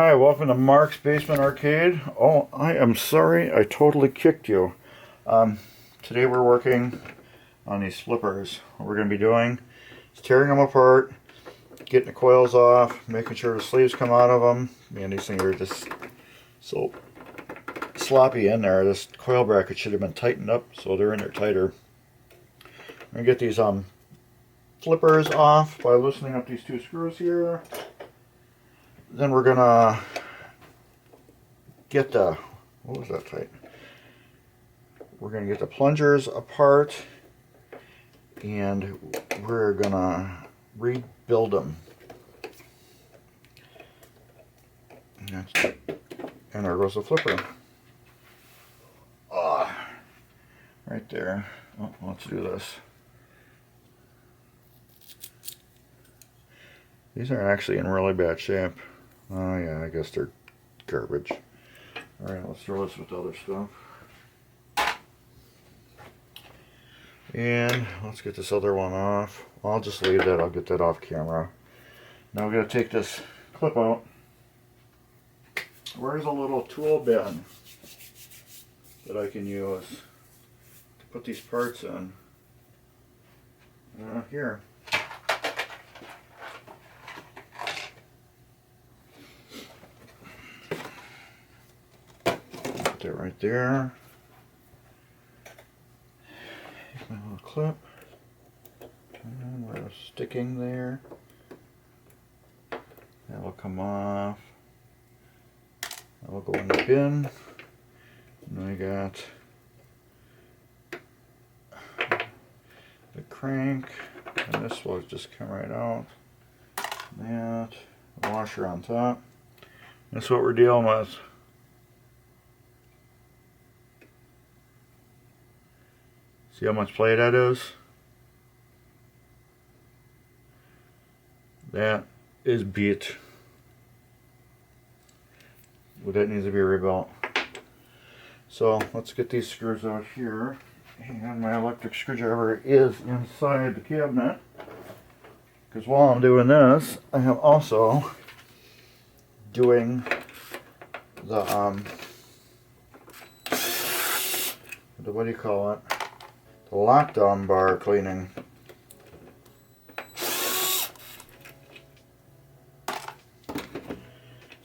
Hi, welcome to Mark's Basement Arcade. Oh, I am sorry, I totally kicked you. Today we're working on these flippers. What we're going to be doing is tearing them apart, getting the coils off, making sure the sleeves come out of them. Man, these things are just so sloppy in there. This coil bracket should have been tightened up so they're in there tighter. I'm going to get these flippers off by loosening up these two screws here. Then we're gonna get the, what was that tight? We're gonna get the plungers apart and we're gonna rebuild them. And there goes the flipper. Right there. Oh, let's do this. These are actually in really bad shape. Oh yeah, I guess they're garbage. Alright, let's throw this with the other stuff. And let's get this other one off. I'll just leave that, I'll get that off camera. Now we're going to take this clip out. Where's a little tool bin that I can use to put these parts in? Here. Put that right there. Here's my little clip. And we're sticking there. That will come off. That will go in the bin. And I got the crank. And this will just come right out. That. The washer on top. That's what we're dealing with. See how much play that is? That is beat. Well, that needs to be rebuilt. So let's get these screws out here. And my electric screwdriver is inside the cabinet. Because while I'm doing this, I am also doing the what do you call it? The lockdown bar cleaning.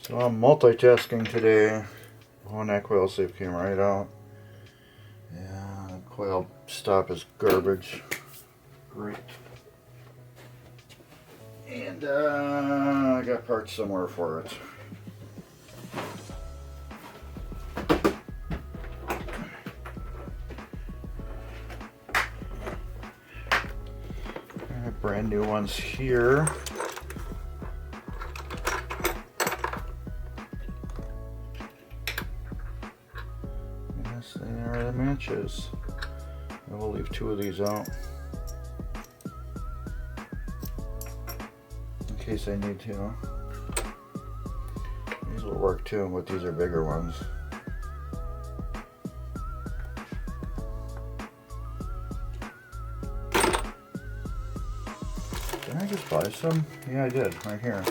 So I'm multitasking today. Oh, and that coil sleeve came right out. Yeah, the coil stop is garbage. Great. And I got parts somewhere for it. Brand new ones here. Yes, they are the matches. I will leave two of these out in case I need to. These will work too, but these are bigger ones. Did I just buy some? Yeah, I did, right here.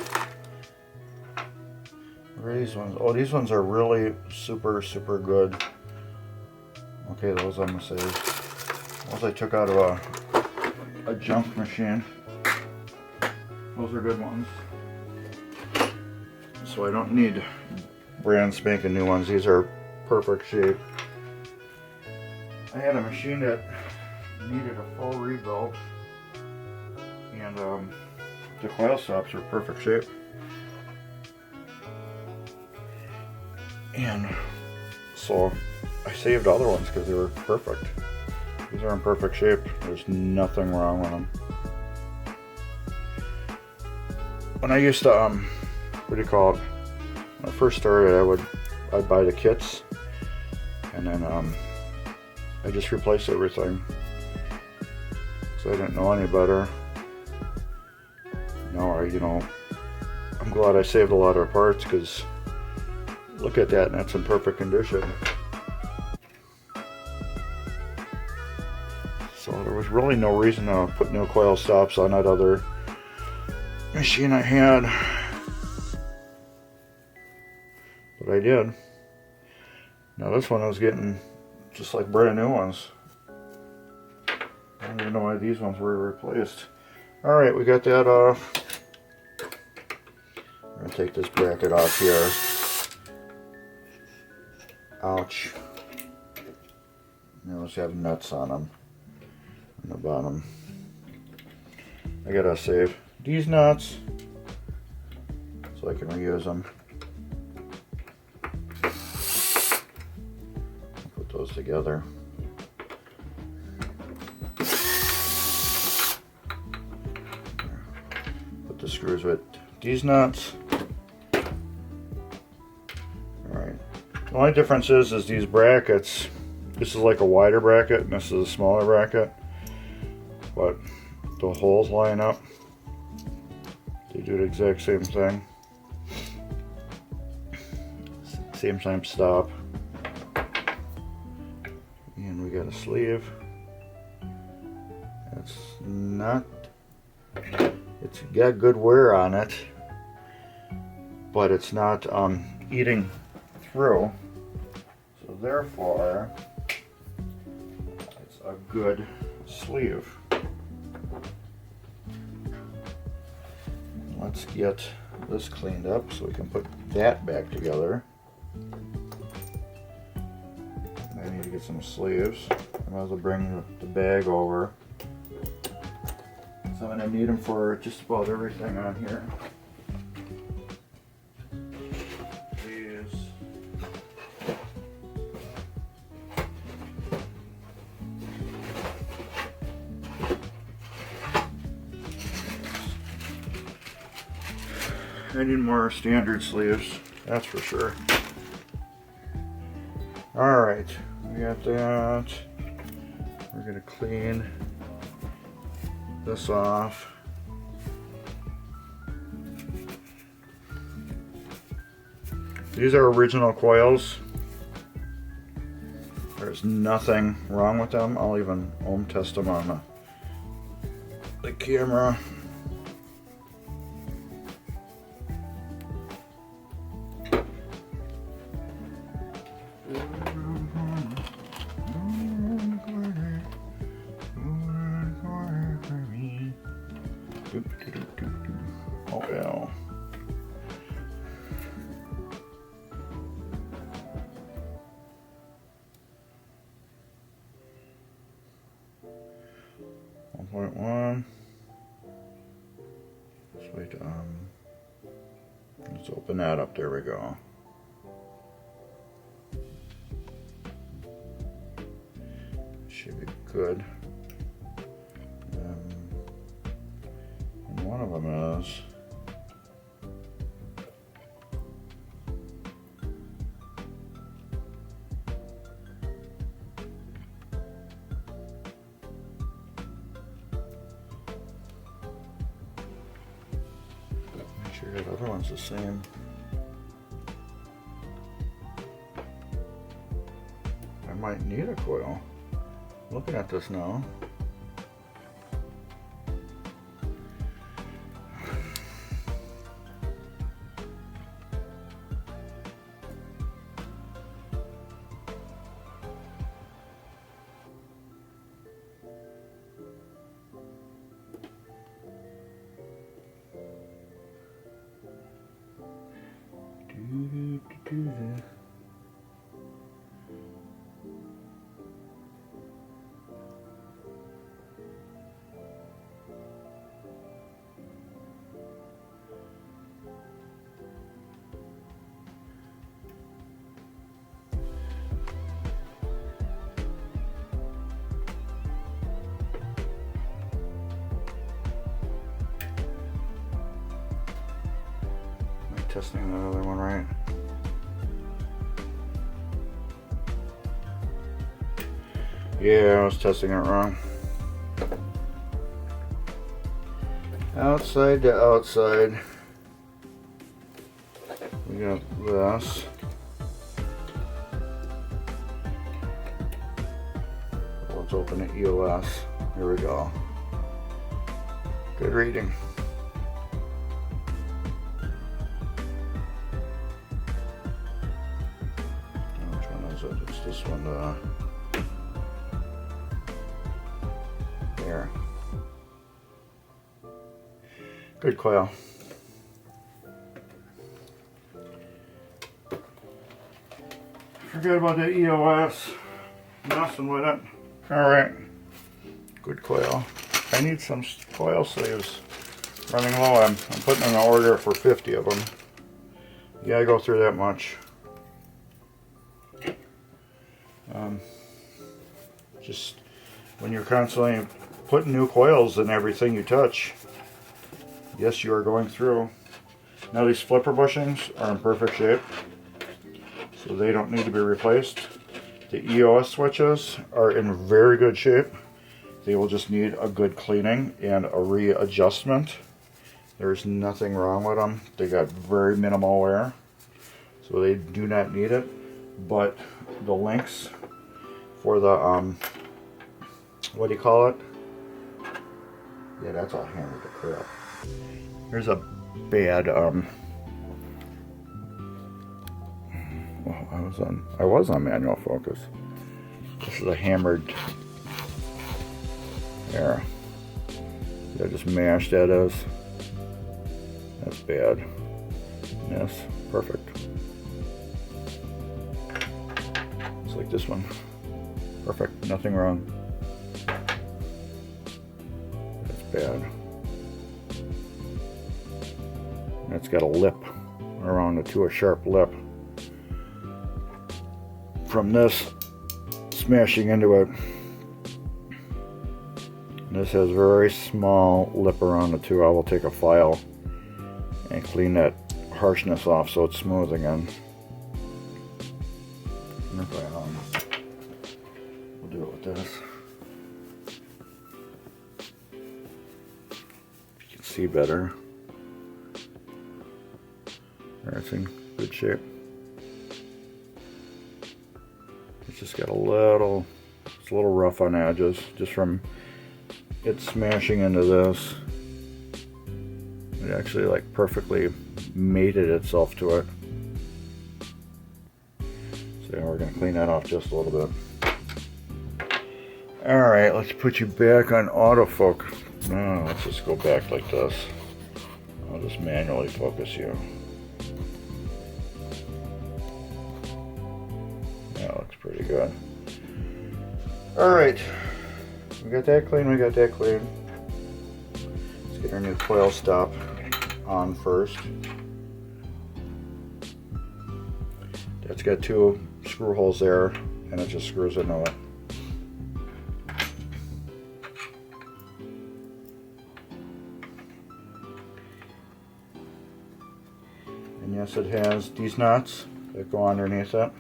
Where are these ones? Oh, these ones are really super good. Okay, those I'm gonna save. Those I took out of a junk machine. Those are good ones. So I don't need brand spanking new ones. These are perfect shape. I had a machine that needed a full rebuild. And the coil stops are perfect shape. And so I saved other ones because they were perfect. These are in perfect shape. There's nothing wrong with them. When I used to, what do you call it? When I first started, I'd buy the kits, and then I just replaced everything. So I didn't know any better. Now I'm glad I saved a lot of parts because look at that, and that's in perfect condition. So there was really no reason to put new coil stops on that other machine I had. I did. Now this one is getting just like brand new ones. I don't even know why these ones were replaced. Alright, we got that off. I'm going to take this bracket off here. Ouch. Those have nuts on them. On the bottom. I gotta save these nuts so I can reuse them. Put those together. Put the screws with these nuts. Alright. The only difference is these brackets. This is like a wider bracket and this is a smaller bracket. But the holes line up. They do the exact same thing. Same time stop. And we got a sleeve. It's got good wear on it, but it's not eating through. So therefore, it's a good sleeve. Let's get this cleaned up so we can put that back together. I need to get some sleeves. I might as well bring the bag over. So I'm going to need them for just about everything on here. These. I need more standard sleeves, that's for sure. Alright, we got that. We're going to clean this off. These are original coils. There's nothing wrong with them. I'll even ohm test them on the camera. Oh yeah. .1. Let's wait. Let's open that up. There we go. Should be good. And one of them is. Make sure the other one's the same. I might need a coil. Looking at this now. Testing the other one right. Yeah, I was testing it wrong. Outside to outside. We got this. Let's open the EOS. Here we go. Good reading. adjust this one to there. Good coil. Forget about the EOS. Messing with it. Alright. Good coil. I need some coil sleeves. Running low. I'm putting in an order for 50 of them. Yeah, I go through that much. Just when you're constantly putting new coils in everything you touch, yes, you are going through. Now these flipper bushings are in perfect shape, so they don't need to be replaced. The EOS switches are in very good shape. They will just need a good cleaning and a readjustment. There's nothing wrong with them. They got very minimal wear, so they do not need it. But the links for the what do you call it? Yeah, that's all hammered to crap. Here's a bad well, I was on manual focus. This is a hammered there. I just mashed that as. That's bad. Yes, perfect. It's like this one. Perfect, nothing wrong. That's bad. And it's got a lip around it too, a sharp lip. From this smashing into it. This has very small lip around it too. I will take a file and clean that harshness off so it's smooth again. We'll do it with this. You can see better. It's in good shape. It's just got it's a little rough on edges, just from it smashing into this. It actually like perfectly mated itself to it. So we're going to clean that off just a little bit. Alright, let's put you back on autofocus. No, let's just go back like this. I'll just manually focus you. That looks pretty good. Alright, we got that clean, Let's get our new coil stop on first. That's got 2 screw holes there, and it just screws into it. And yes, it has these nuts that go underneath it.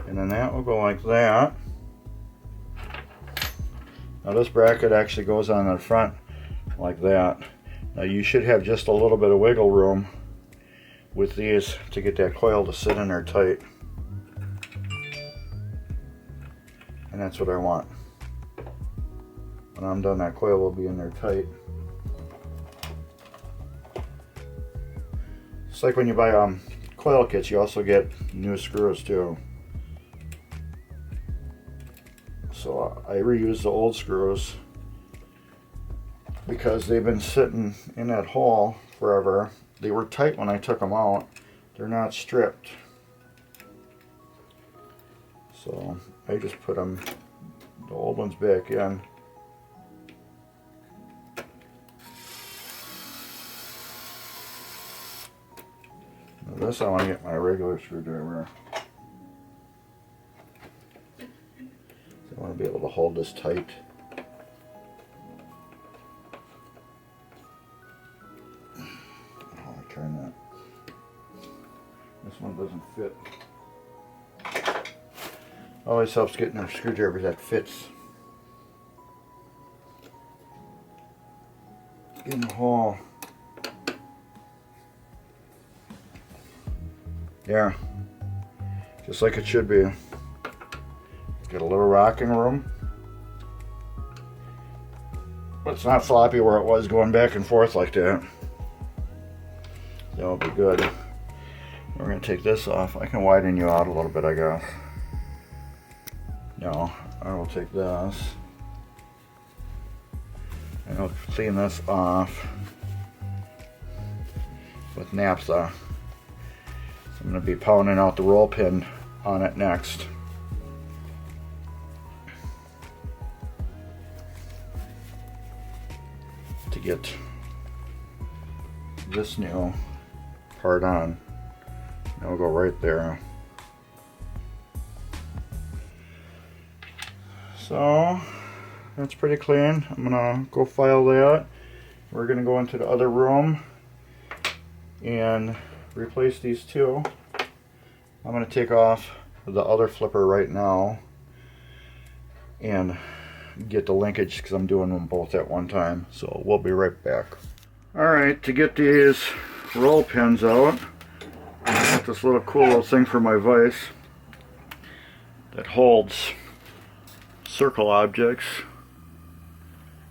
And then that will go like that. Now this bracket actually goes on the front like that. Now you should have just a little bit of wiggle room with these to get that coil to sit in there tight. And that's what I want. When I'm done, that coil will be in there tight. It's like when you buy coil kits, you also get new screws too. So I reuse the old screws because they've been sitting in that hole forever. They were tight when I took them out. They're not stripped. So I just put them, the old ones, back in. Now this, I want to get my regular screwdriver. I want to be able to hold this tight. always helps getting a screwdriver that fits in the hole. Yeah, just like it should be. It's got a little rocking room, but it's not floppy where it was going back and forth like that. That'll be good. We're going to take this off. I can widen you out a little bit, I guess. No, I will take this. And I'll clean this off with naphtha. So I'm going to be pounding out the roll pin on it next. To get this new part on. It'll go right there. So that's pretty clean. I'm gonna go file that. We're gonna go into the other room and replace these two. I'm gonna take off the other flipper right now and get the linkage because I'm doing them both at one time. So we'll be right back. Alright, to get these roll pins out, I got this little cool little thing for my vise that holds circle objects.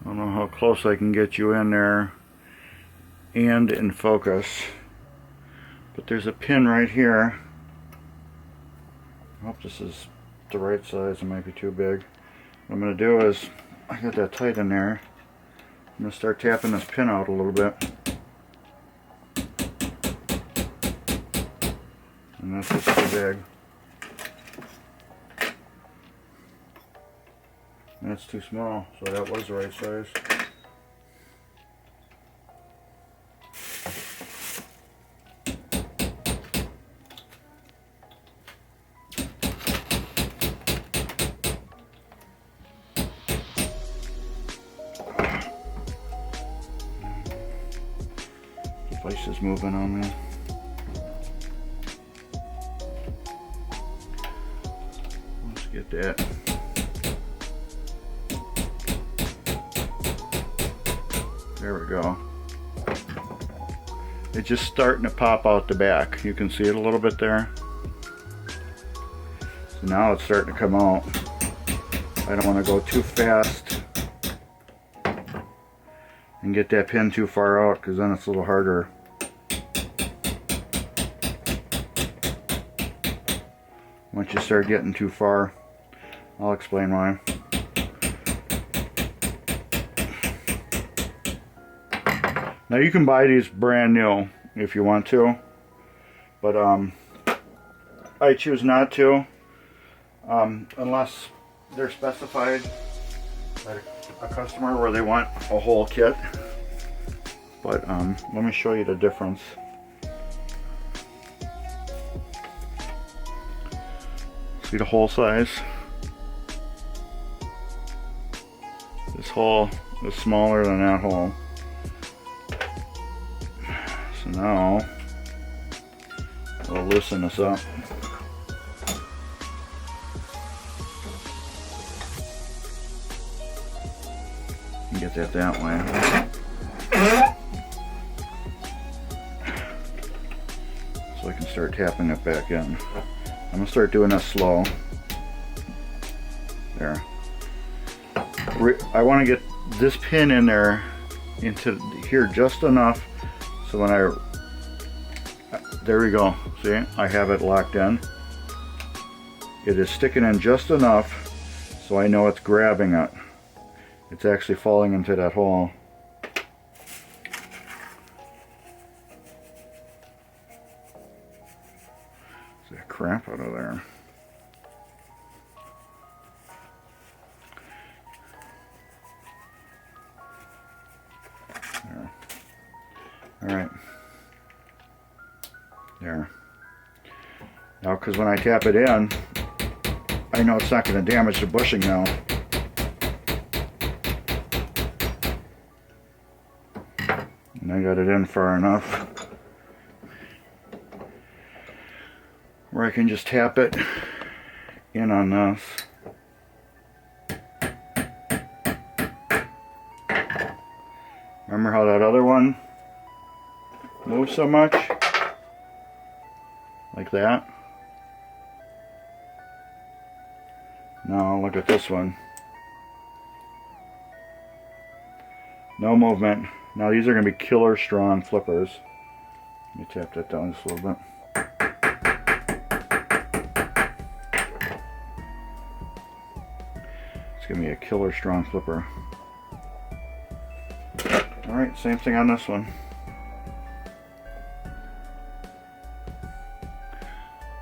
I don't know how close I can get you in there and in focus, but there's a pin right here. I hope this is the right size. It might be too big. What I'm going to do is, I got that tight in there, I'm going to start tapping this pin out a little bit. And that's just too big. That's too small, so that was the right size. The place is moving on me. Let's get that. There we go. It's just starting to pop out the back. You can see it a little bit there. So now it's starting to come out. I don't want to go too fast and get that pin too far out, because then it's a little harder. Once you start getting too far, I'll explain why. Now you can buy these brand new if you want to, but I choose not to unless they're specified by a customer where they want a whole kit. But let me show you the difference. See the hole size? This hole is smaller than that hole. So now we'll loosen this up. And get that way. So I can start tapping it back in. I'm going to start doing that slow. There. I want to get this pin in there into here just enough so when there we go. See, I have it locked in. It is sticking in just enough so I know it's grabbing it. It's actually falling into that hole. Get that crap out of there. There. Alright. There. Now, because when I tap it in, I know it's not going to damage the bushing now. And I got it in far enough where I can just tap it in on this. Remember how that other one moves so much? Like that. Now look at this one. No movement. Now these are going to be killer strong flippers. Let me tap that down just a little bit. It's going to be a killer strong flipper. Alright, same thing on this one.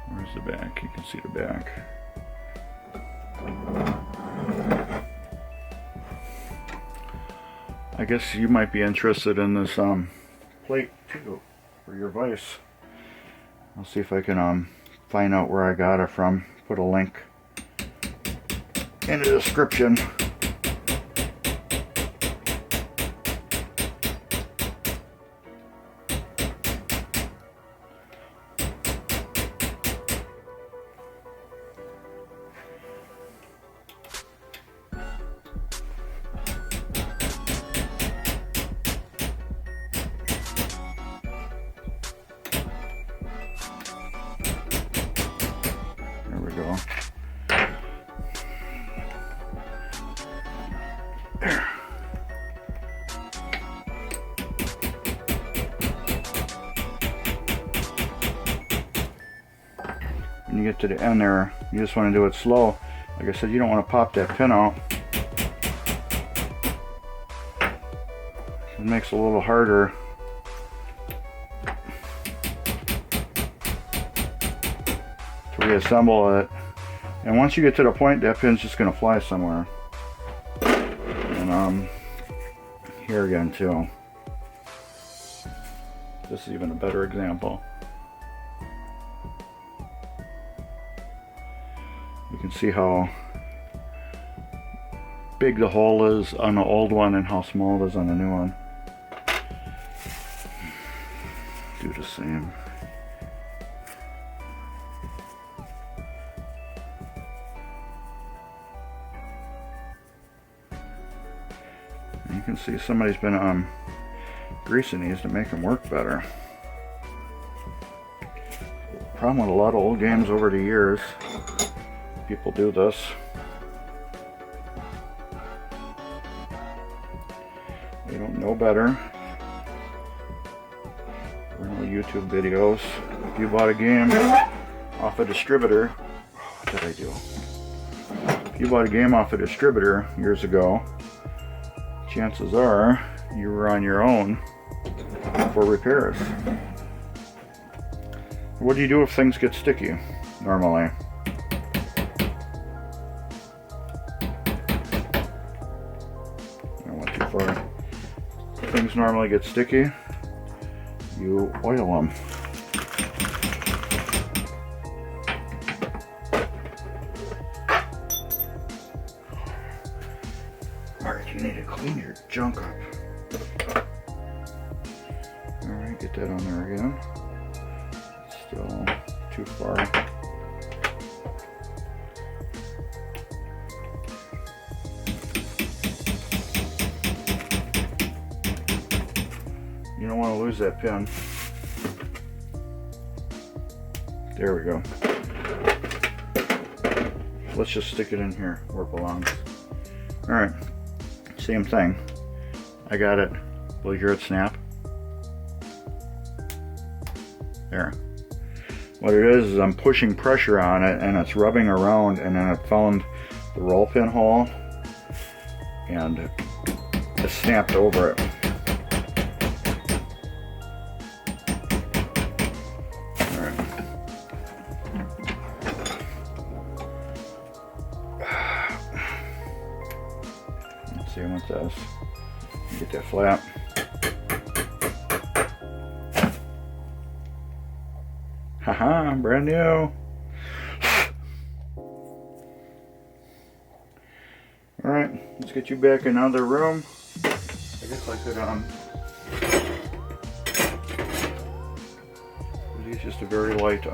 Where's the back? You can see the back. I guess you might be interested in this plate too for your vise. I'll see if I can find out where I got it from. Put a link in the description. There we go. There. When you get to the end there, you just want to do it slow. Like I said, you don't want to pop that pin out. It makes it a little harder to reassemble it. And once you get to the point, that pin's just going to fly somewhere. And here again too. This is even a better example. You can see how big the hole is on the old one and how small it is on the new one. Do the same. You can see somebody's been greasing these to make them work better. Problem with a lot of old games over the years, people do this. They don't know better. There are no YouTube videos. If you bought a game off a distributor, what did I do? If you bought a game off a distributor years ago, chances are you were on your own for repairs. What do you do if things get sticky normally? I went too far. If things normally get sticky, you oil them. Alright, you need to clean your junk up. Alright, get that on there again. Still too far. You don't want to lose that pin. There we go. Let's just stick it in here where it belongs. Alright, same thing. I got it. Will you hear it snap? There. What it is I'm pushing pressure on it and it's rubbing around, and then it found the roll pin hole and it snapped over it. Alright. Let's see what this. Get that flat. Haha, brand new. Alright, let's get you back in another room. I guess I could use just a very light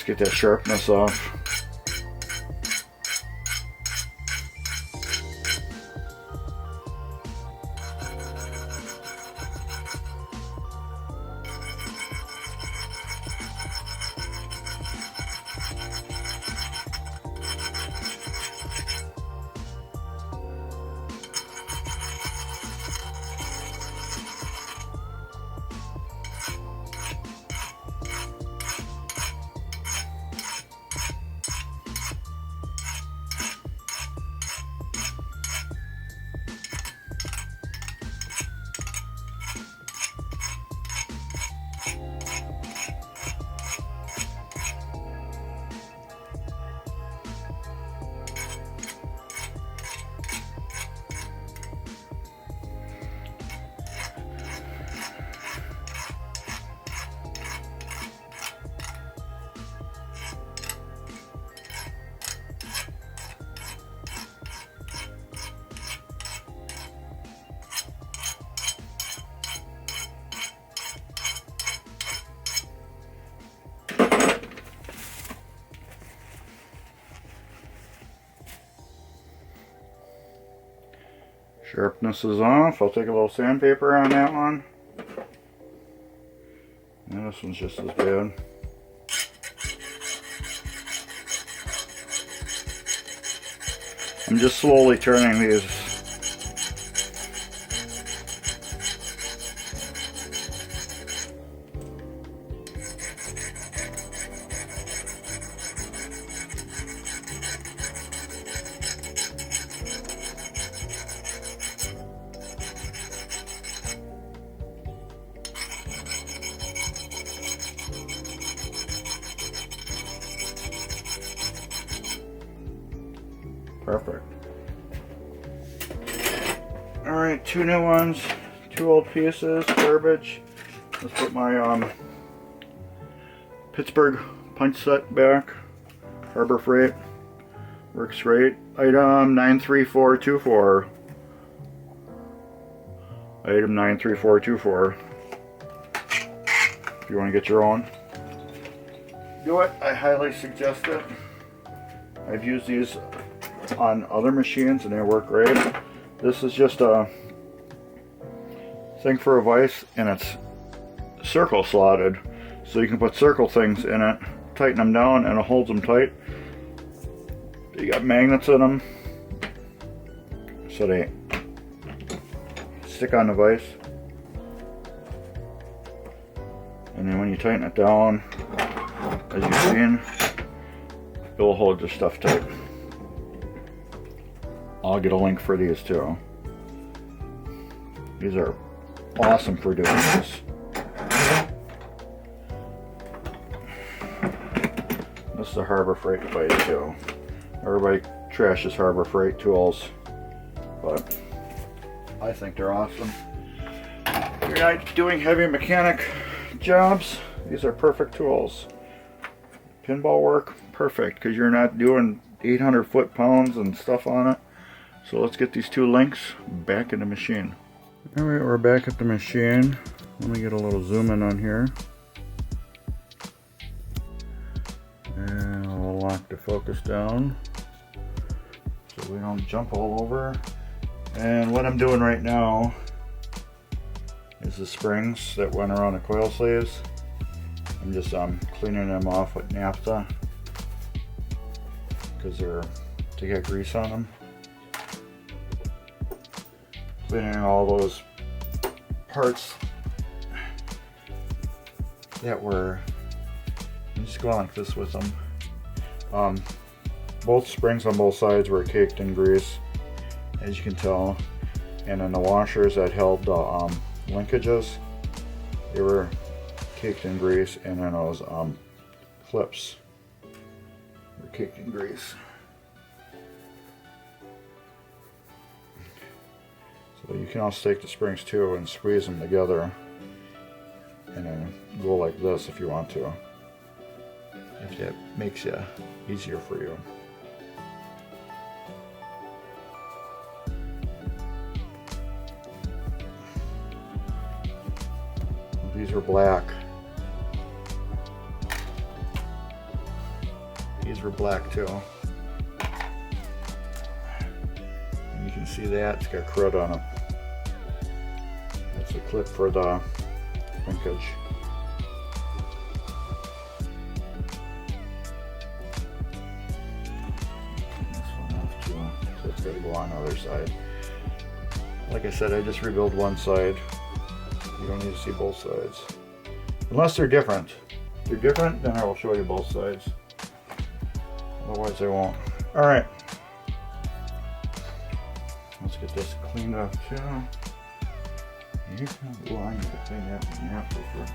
get that sharpness off. Sharpness is off. I'll take a little sandpaper on that one. And this one's just as bad. I'm just slowly turning these. Perfect. Alright, 2 new ones, 2 old pieces, garbage. Let's put my Pittsburgh punch set back. Harbor Freight. Works great. Item 93424. Item 93424. If you want to get your own, do it. I highly suggest it. I've used these on other machines and they work great. This is just a thing for a vise and it's circle slotted, so you can put circle things in it, tighten them down, and it holds them tight. You got magnets in them so they stick on the vise, and then when you tighten it down, as you've seen, it will hold your stuff tight. I'll get a link for these too. These are awesome for doing this. This is a Harbor Freight device too. Everybody trashes Harbor Freight tools, but I think they're awesome. If you're not doing heavy mechanic jobs, these are perfect tools. Pinball work, perfect, because you're not doing 800 foot-pounds and stuff on it. So let's get these 2 links back in the machine. Alright, we're back at the machine. Let me get a little zoom in on here. And I'll lock the focus down so we don't jump all over. And what I'm doing right now is the springs that went around the coil sleeves. I'm just cleaning them off with naphtha because they got grease on them. Cleaning all those parts that were, I'm just going like this with them. Both springs on both sides were caked in grease, as you can tell, and then the washers that held the linkages, they were caked in grease, and then those clips were caked in grease. So you can also take the springs too and squeeze them together and then go like this if you want to, if that makes it easier for you. These are black. for black too. And you can see that it's got crud on it. That's a clip for the linkage. This one off too, so it's got to go on the other side. Like I said, I just rebuild one side. You don't need to see both sides. Unless they're different. If they're different, then I will show you both sides. Otherwise I won't. Alright. Let's get this cleaned up too. Oh, I need to clean that apple first.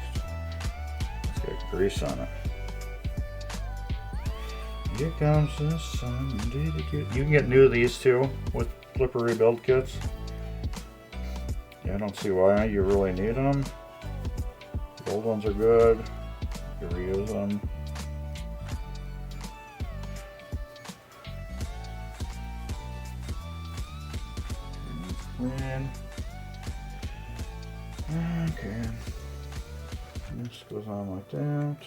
It's got grease on it. Here comes the sun. You can get new of these too with flipper rebuild kits. Yeah, I don't see why you really need them. The old ones are good. You can reuse them. Clean. Okay. This goes on like that.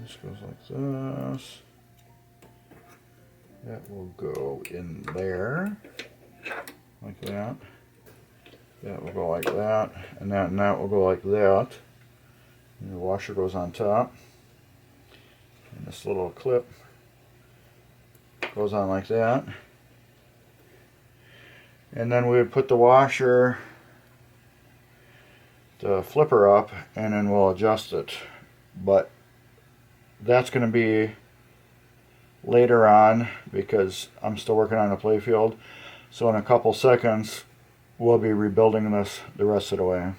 This goes like this. That will go in there. Like that. That will go like that. And that will go like that. And the washer goes on top. And this little clip goes on like that. And then we would put the washer, the flipper up, and then we'll adjust it. But that's going to be later on because I'm still working on the playfield. So in a couple seconds, we'll be rebuilding this the rest of the way.